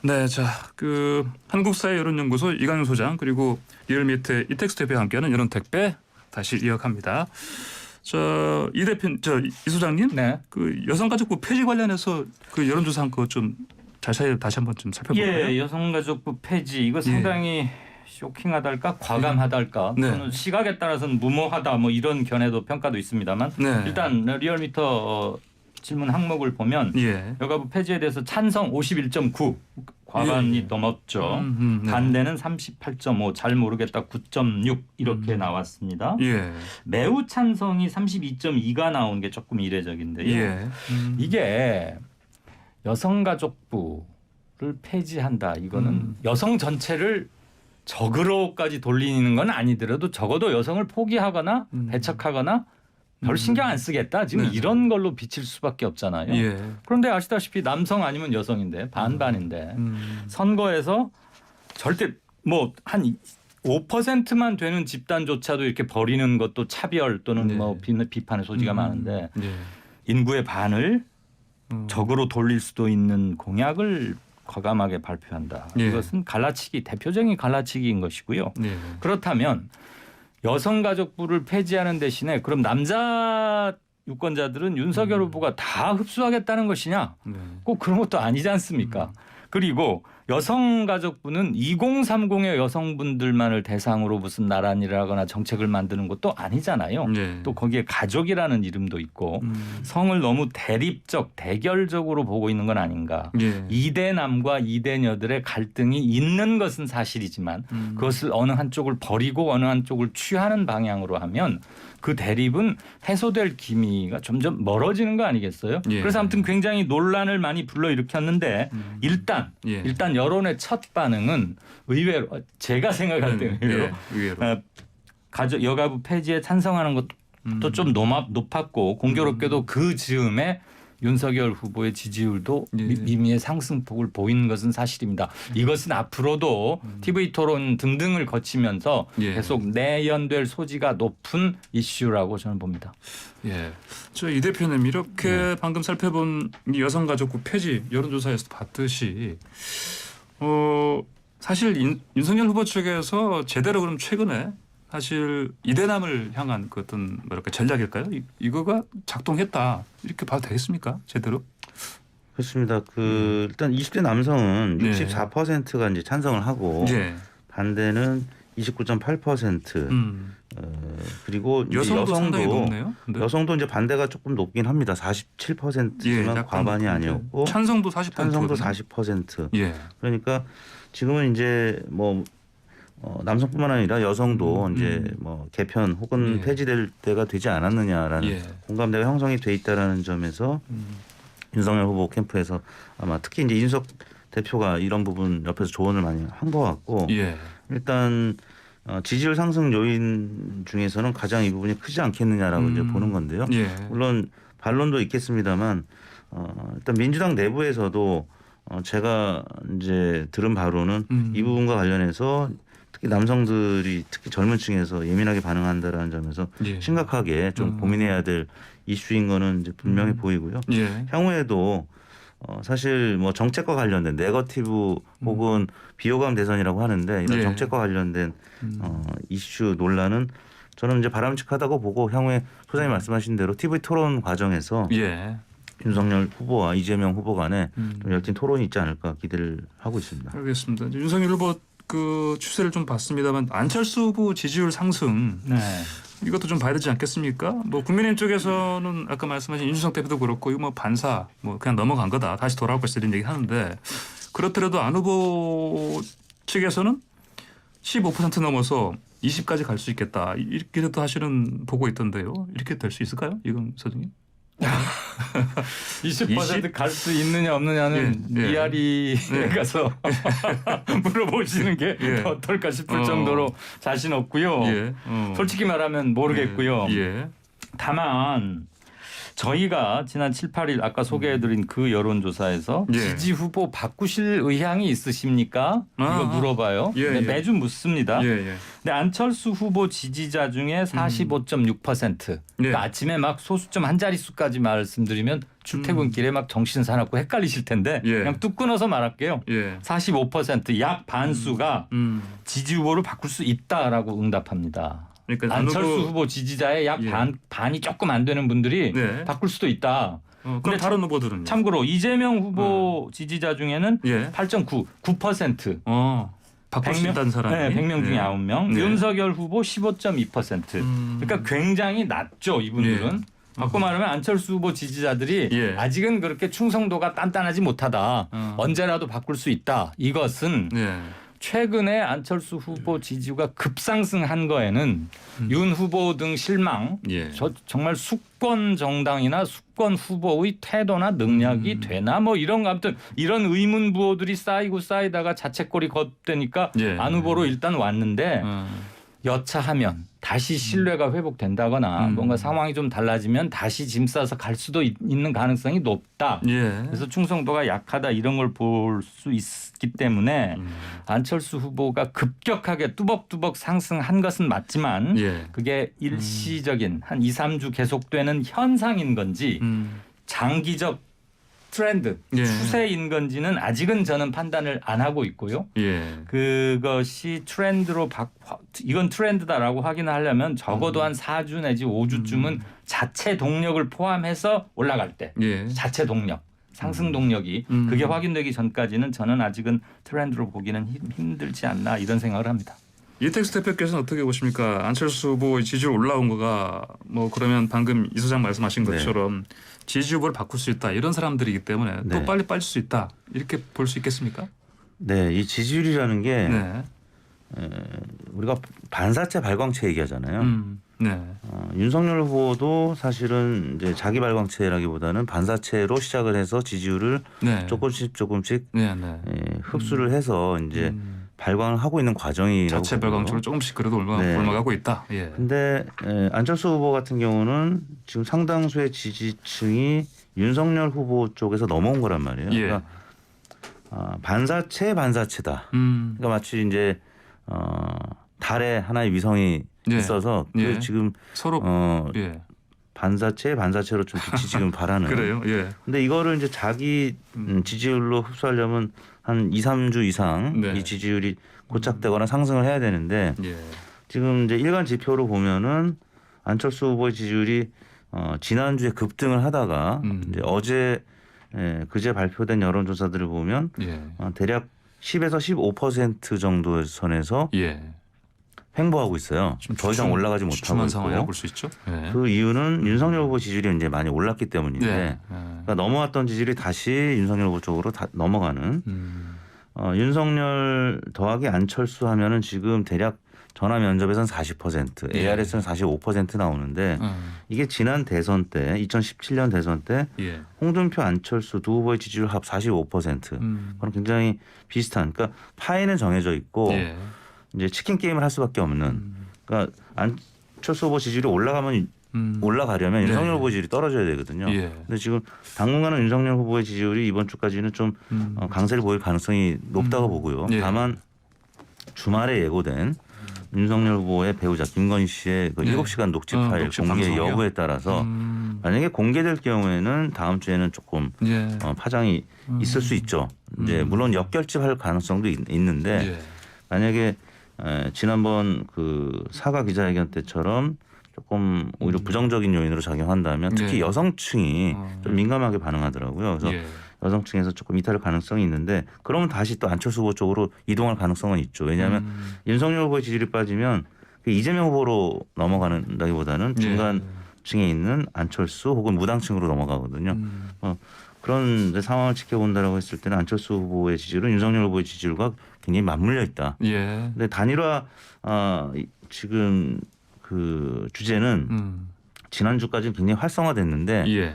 네, 자, 한국사회여론연구소 이강윤 소장 그리고 리얼미터의 이택수 대표와 함께하는 여론택배 다시 이어갑니다. 이 대표, 이 소장님, 네. 그 여성가족부 폐지 관련해서 그 여론조사한 거 좀 자세히 다시 한번 좀 살펴볼까요? 예, 여성가족부 폐지 이거 상당히 쇼킹하달까 과감하달까 네. 또는 시각에 따라서는 무모하다 뭐 이런 견해도 평가도 있습니다만 네. 일단 리얼미터 질문 항목을 보면 예. 여가부 폐지에 대해서 찬성 51.9 과반이 예. 넘었죠. 네. 반대는 38.5 잘 모르겠다 9.6 이렇게 나왔습니다. 예. 매우 찬성이 32.2가 나온 게 조금 이례적인데요. 예. 이게 여성가족부를 폐지한다. 이거는 여성 전체를 적으로까지 돌리는 건 아니더라도 적어도 여성을 포기하거나 배척하거나 별 신경 안 쓰겠다. 지금 네네. 이런 걸로 비칠 수밖에 없잖아요. 예. 그런데 아시다시피 남성 아니면 여성인데 반반인데 선거에서 절대 뭐 한 5%만 되는 집단조차도 이렇게 버리는 것도 차별 또는 네. 뭐 비판의 소지가 많은데 예. 인구의 반을 적으로 돌릴 수도 있는 공약을 과감하게 발표한다. 예. 이것은 갈라치기 대표적인 갈라치기인 것이고요. 예. 그렇다면 여성가족부를 폐지하는 대신에 그럼 남자 유권자들은 윤석열 후보가 다 흡수하겠다는 것이냐? 네. 꼭 그런 것도 아니지 않습니까? 그리고 여성가족부는 2030의 여성분들만을 대상으로 무슨 나란히라거나 정책을 만드는 것도 아니잖아요. 예. 또 거기에 가족이라는 이름도 있고 성을 너무 대립적 대결적으로 보고 있는 건 아닌가. 예. 2대 남과 2대 여들의 갈등이 있는 것은 사실이지만 그것을 어느 한쪽을 버리고 어느 한쪽을 취하는 방향으로 하면 그 대립은 해소될 기미가 점점 멀어지는 거 아니겠어요? 예. 그래서 아무튼 굉장히 논란을 많이 불러일으켰는데 일단 여론의 첫 반응은 의외로 제가 생각할 때 의외로 여가부 폐지에 찬성하는 것도 좀 높았고 공교롭게도 그 즈음에 윤석열 후보의 지지율도 미미의 상승폭을 보이는 것은 사실입니다. 이것은 앞으로도 TV 토론 등등을 거치면서 계속 내연될 소지가 높은 이슈라고 저는 봅니다. 예, 저 이 대표님 이렇게 방금 살펴본 이 여성가족부 폐지 여론조사에서 봤듯이 사실 윤석열 후보 측에서 제대로 그럼 최근에 사실 이대남을 향한 그 어떤 뭐랄까 전략일까요? 이거가 작동했다 이렇게 봐도 되겠습니까? 제대로? 그렇습니다. 일단 20대 남성은 64%가 이제 찬성을 하고 반대는 29.8%. 그리고 여성도 상당히 높네요. 근데? 여성도 이제 반대가 조금 높긴 합니다. 47%지만 과반이 아니었고 찬성도 40%. 찬성도 40%. 예. 그러니까 지금은 이제 뭐 남성뿐만 아니라 여성도 이제 뭐 개편 혹은 폐지될 때가 되지 않았느냐라는 공감대가 형성이 돼 있다라는 점에서 윤석열 후보 캠프에서 아마 특히 이제 이준석 대표가 이런 부분 옆에서 조언을 많이 한 것 같고 일단 지지율 상승 요인 중에서는 가장 이 부분이 크지 않겠느냐라고 이제 보는 건데요. 물론 반론도 있겠습니다만 일단 민주당 내부에서도 제가 이제 들은 바로는 이 부분과 관련해서 특히 남성들이 특히 젊은 층에서 예민하게 반응한다라는 점에서 심각하게 좀 고민해야 될 이슈인 거는 이제 분명히 보이고요. 향후에도 사실 뭐 정책과 관련된 네거티브 혹은 비호감 대선이라고 하는데 이런 정책과 관련된 이슈 논란은 저는 이제 바람직하다고 보고 향후에 소장님 말씀하신 대로 TV 토론 과정에서 윤석열 후보와 이재명 후보 간에 좀 열띤 토론이 있지 않을까 기대를 하고 있습니다. 알겠습니다. 윤석열 후보 그 추세를 좀 봤습니다만 안철수 후보 지지율 상승 이것도 좀 봐야 되지 않겠습니까? 뭐 국민의힘 쪽에서는 아까 말씀하신 윤준석 대표도 그렇고 이거 뭐 반사 뭐 그냥 넘어간 거다 다시 돌아올 것이다 이런 얘기 하는데 그렇더라도 안 후보 측에서는 15% 넘어서 20까지 갈 수 있겠다 이렇게도 사실은 보고 있던데요. 이렇게 될 수 있을까요? 이건 소장님? 20% 갈 수 있느냐 없느냐는 이하리에 가서 물어보시는 게 어떨까 싶을 정도로 자신 없고요. 솔직히 말하면 모르겠고요. 다만 저희가 지난 7, 8일 아까 소개해드린 그 여론조사에서 지지 후보 바꾸실 의향이 있으십니까? 이거 물어봐요. 매주 묻습니다. 근데 안철수 후보 지지자 중에 45.6%. 그러니까 아침에 막 소수점 한 자릿수까지 말씀드리면 출퇴근길에 막 정신 사납고 헷갈리실 텐데 예. 그냥 뚝 끊어서 말할게요. 예. 45%약 반수가 지지 후보를 바꿀 수 있다라고 응답합니다. 그러니까 안철수 후보 지지자의 약 예. 반이 조금 안 되는 분들이 네. 바꿀 수도 있다. 그럼 근데 다른 후보들은요? 참고로 이재명 후보 지지자 중에는 예. 8.9% 바꿀 수 있다는 사람이 네, 100명 중에 9명. 네. 윤석열 후보 15.2%. 그러니까 굉장히 낮죠, 이분들은. 예. 바꿔 말하면 안철수 후보 지지자들이 예. 아직은 그렇게 충성도가 단단하지 못하다. 언제라도 바꿀 수 있다. 이것은 예. 최근에 안철수 후보 지지가 급상승한 거에는 윤 후보 등 실망, 예. 정말 수권 정당이나 수권 후보의 태도나 능력이 되나 뭐 이런 거 아무튼 이런 의문 부호들이 쌓이다가 자책골이 걷대니까 예. 안 후보로 일단 왔는데 여차하면 다시 신뢰가 회복된다거나 뭔가 상황이 좀 달라지면 다시 짐 싸서 갈 수도 있는 가능성이 높다. 예. 그래서 충성도가 약하다 이런 걸 볼 수 있기 때문에 안철수 후보가 급격하게 뚜벅뚜벅 상승한 것은 맞지만 예. 그게 일시적인 한 2, 3주 계속되는 현상인 건지 장기적 트렌드, 예. 추세인 건지는 아직은 저는 판단을 안 하고 있고요. 예. 그것이 트렌드로 이건 트렌드다라고 확인하려면 적어도 한 4주 내지 5주쯤은 자체 동력을 포함해서 올라갈 때 예. 자체 동력, 상승 동력이 그게 확인되기 전까지는 저는 아직은 트렌드로 보기는 힘들지 않나 이런 생각을 합니다. 이택수 대표께서는 어떻게 보십니까? 안철수 후보의 지지율 올라온 거가 뭐 그러면 방금 이 소장 말씀하신 것처럼 지지 후보를 바꿀 수 있다 이런 사람들이기 때문에 또 빨리 빠질 수 있다 이렇게 볼 수 있겠습니까? 네, 이 지지율이라는 게 네. 우리가 반사체 발광체 얘기하잖아요. 네. 윤석열 후보도 사실은 이제 자기 발광체라기보다는 반사체로 시작을 해서 지지율을 네. 조금씩 네. 네. 흡수를 해서 이제 발광을 하고 있는 과정이라고 자체 보고요. 발광체로 조금씩 그래도 올라가고 있다. 예. 근데 안철수 후보 같은 경우는 지금 상당수의 지지층이 윤석열 후보 쪽에서 넘어온 거란 말이에요. 예. 그러니까 반사체다. 그러니까 마치 이제 달에 하나의 위성이 있어서 예. 지금 서로 예. 반사체로 좀 빛이 지금 발하는. 그래요. 예. 근데 이거를 이제 자기 지지율로 흡수하려면 한 2, 3주 이상 네. 이 지지율이 고착되거나 상승을 해야 되는데 예. 지금 이제 일간 지표로 보면은 안철수 후보의 지지율이 지난주에 급등을 하다가 이제 어제 그제 발표된 여론조사들을 보면 예. 대략 10에서 15% 정도 선에서 예. 횡보하고 있어요. 더 이상 올라가지 못하고 상황이라고 있고. 볼 수 있죠. 예. 그 이유는 윤석열 후보 지지율이 이제 많이 올랐기 때문인데 네. 그러니까 넘어왔던 지지율이 다시 윤석열 후보 쪽으로 넘어가는 윤석열 더하기 안철수 하면은 지금 대략 전화 면접에서는 40%, ARS는 45% 나오는데 이게 지난 대선 때 2017년 대선 때 예. 홍준표 안철수 두 후보의 지지율 합 45%. 그럼 굉장히 비슷한. 그러니까 파이는 정해져 있고 예. 이제 치킨 게임을 할 수밖에 없는. 그러니까 안철수 후보 지지율이 올라가려면 윤석열 후보 지지율이 떨어져야 되거든요. 예. 근데 지금 당분간은 윤석열 후보의 지지율이 이번 주까지는 좀 강세를 보일 가능성이 높다고 보고요. 예. 다만 주말에 예고된 윤석열 후보의 배우자 김건희 씨의 그 7시간 녹취 파일 녹취 공개 방송이요? 여부에 따라서 만약에 공개될 경우에는 다음 주에는 조금 예. 파장이 있을 수 있죠. 이제 물론 역결집할 가능성도 있는데 예. 만약에 지난번 그 사과 기자회견 때처럼 조금 오히려 부정적인 요인으로 작용한다면 특히 예. 여성층이 좀 민감하게 반응하더라고요. 그래서 예. 여성층에서 조금 이탈할 가능성이 있는데 그러면 다시 또 안철수 후보 쪽으로 이동할 가능성은 있죠. 왜냐하면 윤석열 후보의 지지율이 빠지면 그 이재명 후보로 넘어가는다기보다는 중간층에 있는 안철수 혹은 무당층으로 넘어가거든요. 그런 상황을 지켜본다라고 했을 때는 안철수 후보의 지지율은 윤석열 후보의 지지율과 굉장히 맞물려 있다. 예. 근데 단일화 지금 그 주제는 지난주까지 굉장히 활성화됐는데 예.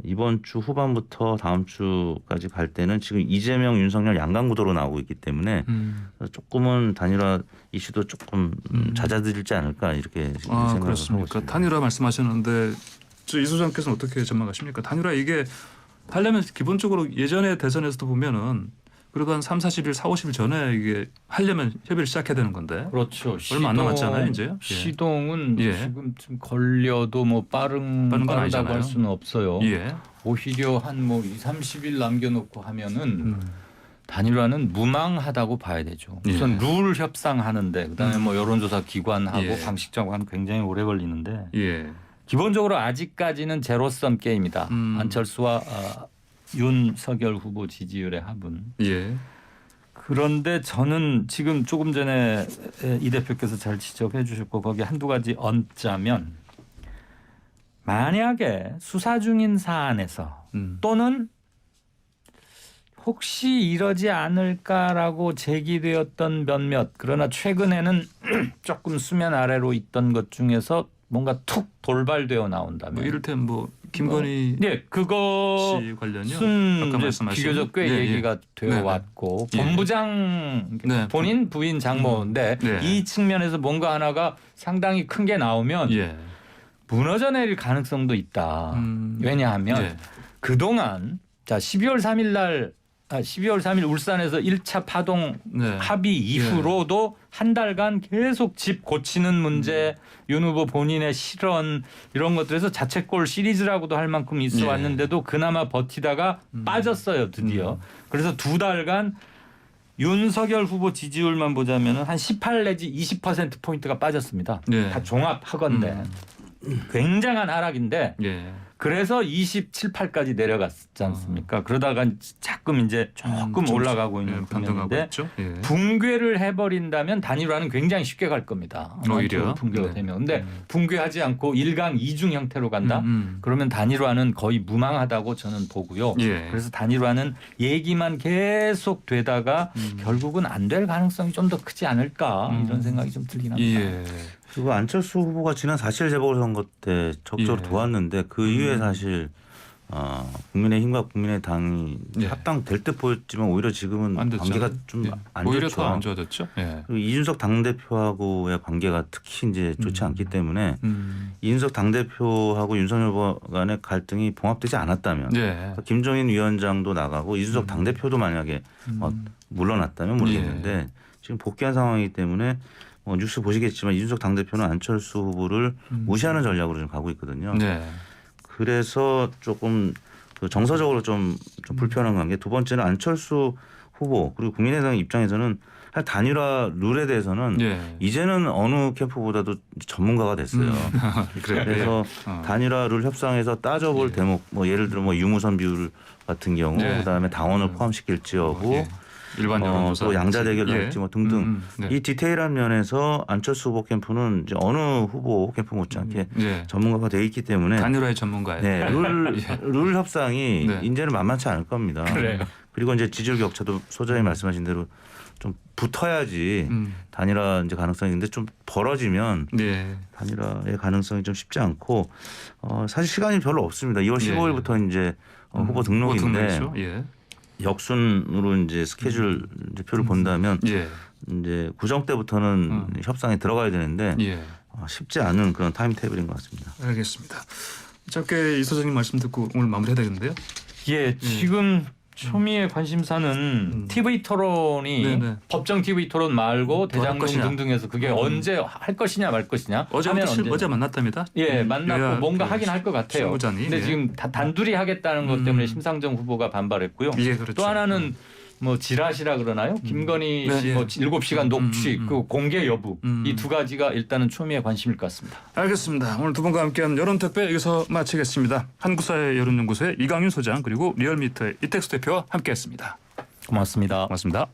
이번 주 후반부터 다음 주까지 갈 때는 지금 이재명, 윤석열 양강 구도로 나오고 있기 때문에 조금은 단일화 이슈도 조금 잦아들지 않을까 이렇게 생각을 하고 그렇습니까? 있습니다. 단일화 말씀하셨는데 이 소장께서는 어떻게 전망하십니까? 단일화 이게 하려면 기본적으로 예전의 대선에서도 보면은 그래도 한 3, 40일, 4, 50일 전에 이게 하려면 협의를 시작해야 되는 건데. 그렇죠. 얼마 안 남았잖아요, 이제. 시동은 지금 좀 걸려도 뭐 빠르다고 아니잖아요. 할 수는 없어요. 예. 오히려 한 뭐 2, 30일 남겨놓고 하면은 단일화는 무망하다고 봐야 되죠. 우선 룰 협상하는데 그다음에 뭐 여론조사 기관하고 방식적으로 굉장히 오래 걸리는데 기본적으로 아직까지는 제로섬 게임이다. 안철수와 윤석열 후보 지지율의 합은. 그런데 저는 지금 조금 전에 이 대표께서 잘 지적해 주셨고 거기에 한두 가지 얹자면 만약에 수사 중인 사안에서 또는 혹시 이러지 않을까라고 제기되었던 몇몇 그러나 최근에는 조금 수면 아래로 있던 것 중에서 뭔가 툭 돌발되어 나온다면 뭐 이를테면 뭐 김건희 그거 씨 관련요. 순 비교적 꽤 얘기가 되어 왔고 본부장 본인 부인 장모인데 이 측면에서 뭔가 하나가 상당히 큰 게 나오면 무너져 내릴 가능성도 있다. 왜냐하면 그동안 자 12월 3일 울산에서 1차 파동 합의 이후로도 한 달간 계속 집 고치는 문제, 윤 후보 본인의 실언 이런 것들에서 자책골 시리즈라고도 할 만큼 있어 왔는데도 그나마 버티다가 빠졌어요, 드디어. 그래서 두 달간 윤석열 후보 지지율만 보자면 한 18 내지 20% 포인트가 빠졌습니다. 다 종합하건대. 굉장한 하락인데 그래서 27, 8까지 내려갔지 않습니까? 그러다가 조금 이제 조금 올라가고 있는 국면인데 붕괴를 해버린다면 단일화는 굉장히 쉽게 갈 겁니다. 오히려 붕괴가 되면. 근데 붕괴하지 않고 1강 2중 형태로 간다? 그러면 단일화는 거의 무망하다고 저는 보고요. 그래서 단일화는 얘기만 계속 되다가 결국은 안 될 가능성이 좀 더 크지 않을까 이런 생각이 좀 들긴 합니다. 그리고 안철수 후보가 지난 4.7 재보궐선거 때 적극적으로 도왔는데 그 이후에 사실 국민의힘과 국민의당이 합당될 듯 보였지만 오히려 지금은 관계가 좀 안 좋죠. 오히려 더 안 좋아졌죠. 그리고 이준석 당대표하고의 관계가 특히 이제 좋지 않기 때문에 이준석 당대표하고 윤석열 후보 간의 갈등이 봉합되지 않았다면 그러니까 김종인 위원장도 나가고 이준석 당대표도 만약에 물러났다면 모르겠는데 지금 복귀한 상황이기 때문에 뉴스 보시겠지만 이준석 당대표는 안철수 후보를 무시하는 전략으로 좀 가고 있거든요. 그래서 조금 정서적으로 좀 불편한 관계. 두 번째는 안철수 후보 그리고 국민의당 입장에서는 사실 단일화 룰에 대해서는 이제는 어느 캠프보다도 전문가가 됐어요. 그래서 단일화 룰 협상에서 따져볼 대목, 뭐 예를 들어 뭐 유무선 비율 같은 경우, 그다음에 당원을 포함시킬지 여부. 일반 여론조사 또 양자 대결을 할지 뭐 등등 이 디테일한 면에서 안철수 후보 캠프는 이제 어느 후보 캠프 못지않게 전문가가 돼 있기 때문에 단일화의 전문가예요. 룰 협상이 이제는 만만치 않을 겁니다. 그리고 이제 지지율 격차도 소장이 말씀하신 대로 좀 붙어야지 단일화 이제 가능성이 있는데 좀 벌어지면 단일화의 가능성이 좀 쉽지 않고 사실 시간이 별로 없습니다. 2월 15일부터 이제 후보 등록인데. 역순으로 이제 스케줄 표를 본다면 이제 구정 때부터는 협상에 들어가야 되는데 쉽지 않은 그런 타임 테이블인 것 같습니다. 알겠습니다. 짧게 이 소장님 말씀 듣고 오늘 마무리해야 되겠는데요. 지금 초미의 관심사는 TV 토론이 법정 TV 토론 말고 대장동 등등해서 그게 언제 할 것이냐 말 것이냐. 어제 만났답니다. 만나고 뭔가 하긴 할 것 같아요. 실무자니. 근데 지금 단둘이 하겠다는 것 때문에 심상정 후보가 반발했고요. 그렇죠. 또 하나는 뭐 지라시라 그러나요? 김건희 씨 뭐 7시간 녹취 그 공개 여부 이 두 가지가 일단은 초미의 관심일 것 같습니다. 알겠습니다. 오늘 두 분과 함께한 여론특배 여기서 마치겠습니다. 한국사회 여론연구소의 이강윤 소장 그리고 리얼미터의 이택수 대표와 함께했습니다. 고맙습니다. 고맙습니다.